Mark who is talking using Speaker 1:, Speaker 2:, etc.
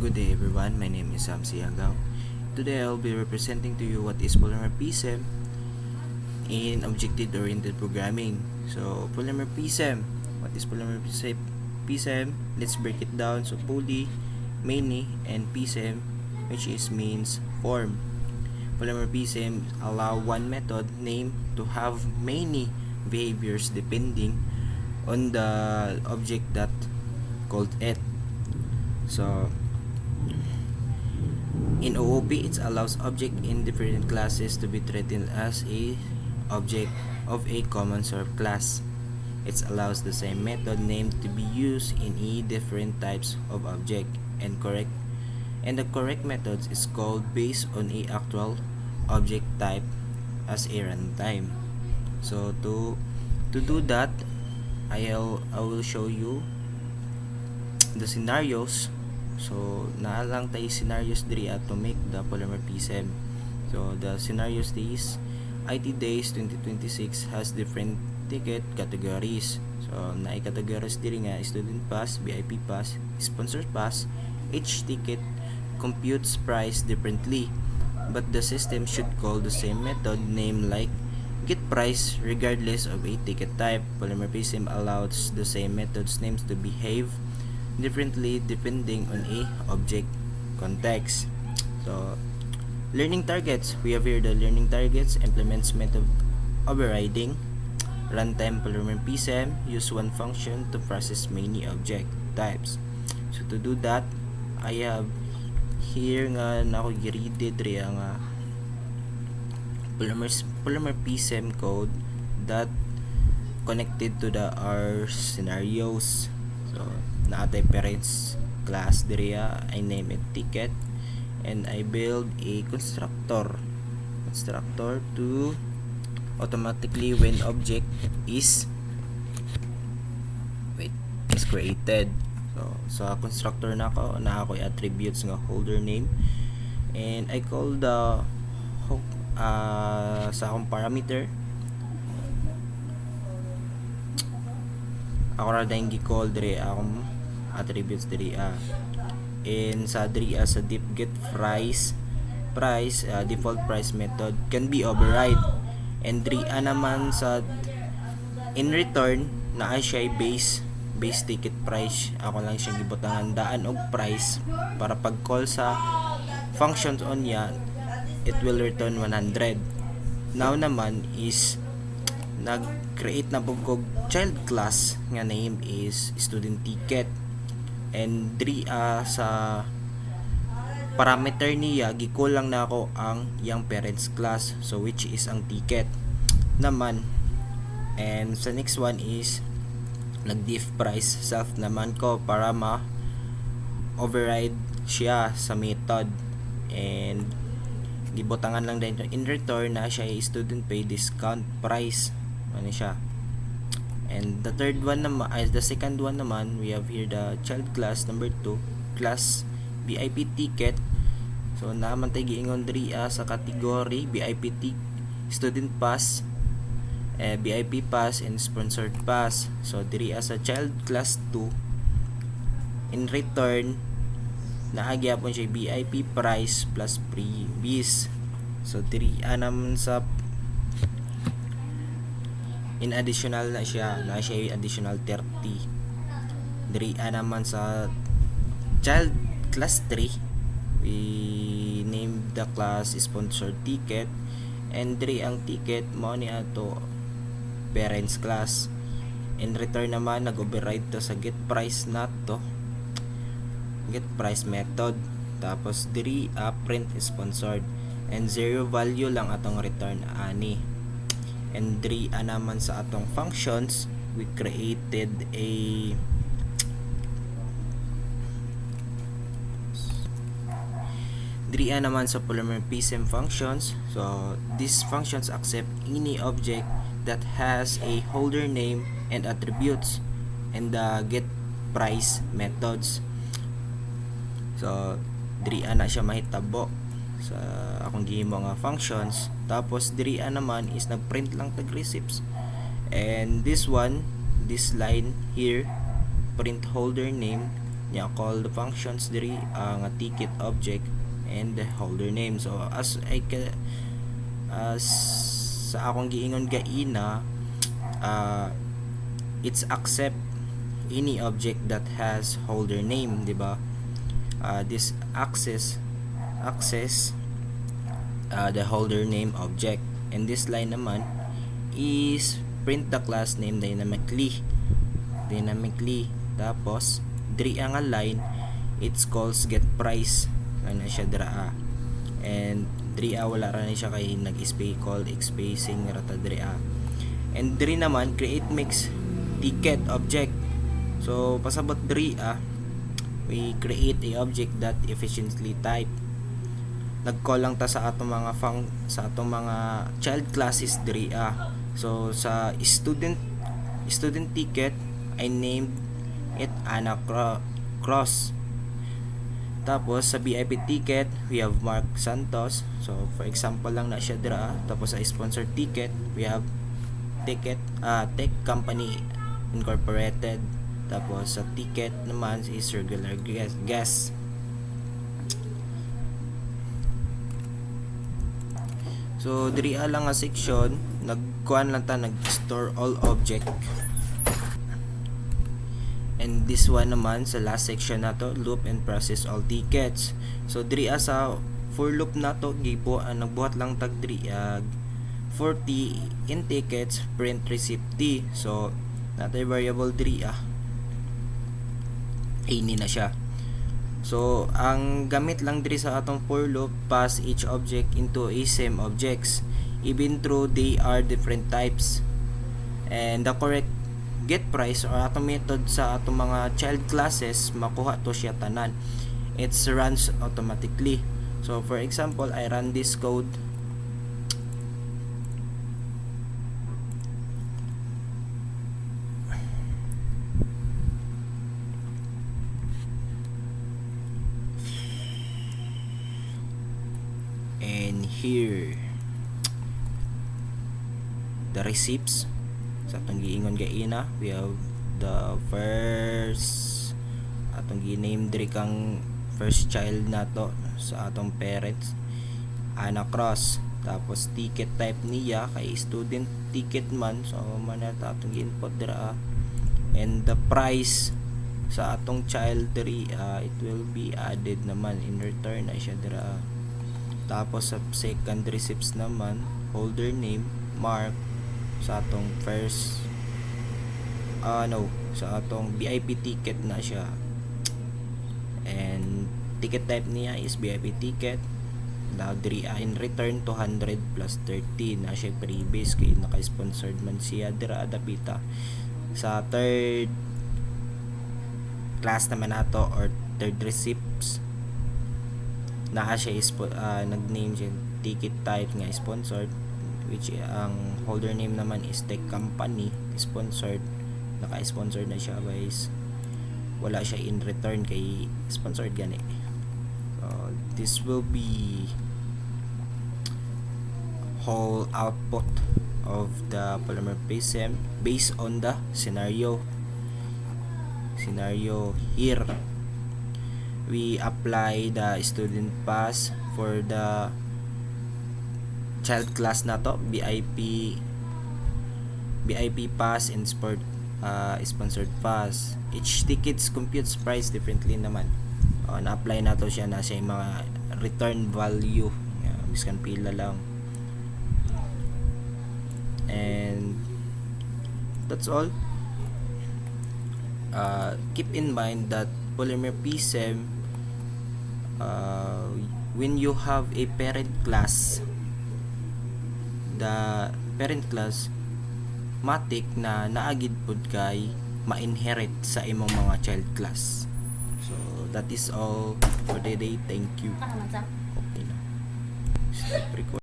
Speaker 1: Good day everyone, my name is Sam Siagaw. Today I'll be representing to you what is polymer PSEM in objective-oriented programming. So, polymer PSEM, what is polymer PSEM? Let's break it down. So, poly, many, and PSEM, which means form. Polymer PSEM allow one method name to have many behaviors depending on the object that called it. So, in OOP, it allows object in different classes to be treated as a object of a common subclass. It allows the same method name to be used in different types of object and the correct method is called based on a actual object type as a runtime. So to do that, I will show you the scenarios. So, naalang tayo scenarios diri to make the polymer PSEM. So, the scenarios is IT Days 2026 has different ticket categories. So, naay categories diri nga student pass, VIP pass, sponsor pass. Each ticket computes price differently, but the system should call the same method name like get price regardless of a ticket type. Polymer PSEM allows the same methods names to behave differently depending on a object context. So, learning targets. We have here the learning targets, implements method overriding, runtime polymer PSEM, use one function to process many object types. So, to do that, I have here nga na ako gi-read diri nga polymer PSEM code that connected to the R scenarios. So, naatay parents class diriya, I name it ticket, and I build a constructor to automatically when object is created. So sa constructor na ako attributes nga holder name, and I call the sa akong parameter ako ra dahil gi-call diri akong attributes diri in sa diri sa deep get price default price method can be override, and diri naman sa in return na siya base ticket price. Ako lang siya gibutangan daan og price para pag call sa functions on niya it will return 100. Now naman is nag-create na bugog child class nga name is student ticket, and diri sa parameter niya gi-call lang na ako ang young parents class, so which is ang ticket naman. And sa next one is nag-diff price self naman ko para override siya sa method, and gibutangan lang din in return na siya student pay discount price ano siya. And the second one naman, we have here the child class number 2 class VIP ticket. So naman tay giingon diri sa category VIP student pass, VIP pass, and sponsored pass. So diri sa child class 2 in return naagyapon siya VIP price plus freebies. So diri naman sa in additional na siya additional 30. Diri naman sa child class 3 we named the class sponsored ticket, and diri ang ticket mo ni ato parents class. In return naman nag-override to sa get price method, tapos diri print sponsored, and zero value lang atong return ani. And diri naman sa atong functions we created a diri naman sa polymer PSEM functions. So these functions accept any object that has a holder name and attributes and the get price methods. So diri ana siya mahitabo sa akong gihimo nga functions. Tapos diri naman is nagprint lang tag receipts, and this line here print holder name nya call the functions diri nga ticket object and the holder name. So as sa akong giingon gaina, it's accept any object that has holder name, di ba? This access the holder name object, and this line naman is print the class name dynamically. Tapos diri ang line, it's calls get price ano siya dira, and diri wala ra ni siya kay call spacing rata diri. And diri naman create mix ticket object. So pasabot diri we create a object that efficiently type. Nag-call lang ta sa atong mga mga child classes diri. So sa student ticket, I named it Anna Cross. Tapos sa VIP ticket, we have Mark Santos. So for example lang na siya dira. Tapos sa sponsored ticket, we have Tech Company Incorporated. Tapos sa ticket naman is regular guest. So diri lang nga section, nagkuan lang ta, nag-store all object. And this one naman sa last section nato, loop and process all tickets. So diri sa for loop nato gibo nagbuhat lang tag diri 40 in tickets print receipt T. So natay variable diri ini na siya. So ang gamit lang diri sa atong for loop, pass each object into a same objects even though they are different types, and the correct get price or atong method sa atong mga child classes makuha to siya tanan. It runs automatically. So for example, I run this code. And here the receipts sa atong giingon gaina, we have the first atong gi-name diri kang first child nato sa atong parents, Anna Cross. Tapos ticket type niya kay student ticket man, so man ata atong gi-input dira. And the price sa atong child diri it will be added naman in return na siya dira. Tapos sa second receipts naman, holder name Mark sa atong first sa atong VIP ticket na siya, and ticket type niya is VIP ticket. Now diri in return 200 plus 30 na siya previous kay naka-sponsored man siya dira adapita. Sa third class naman nato or third receipts na siya is nag-name siya ticket type nga sponsored, which ang holder name naman is Tech Company sponsored. Naka-sponsored na siya guys, wala siya in return kay sponsored gani. So this will be whole output of the Polymer PSM based on the scenario here. We apply the student pass for the child class na to, VIP pass and sponsored pass. Each tickets computes price differently naman. Na-apply na to siya na siya yung mga return value, miskan pila lang. And that's all. Keep in mind that Polymer PSM, when you have a parent class, the parent class matik na naagid pud kay ma-inherit sa imong mga child class. So that is all for today. Thank you. Okay na. Stop recording.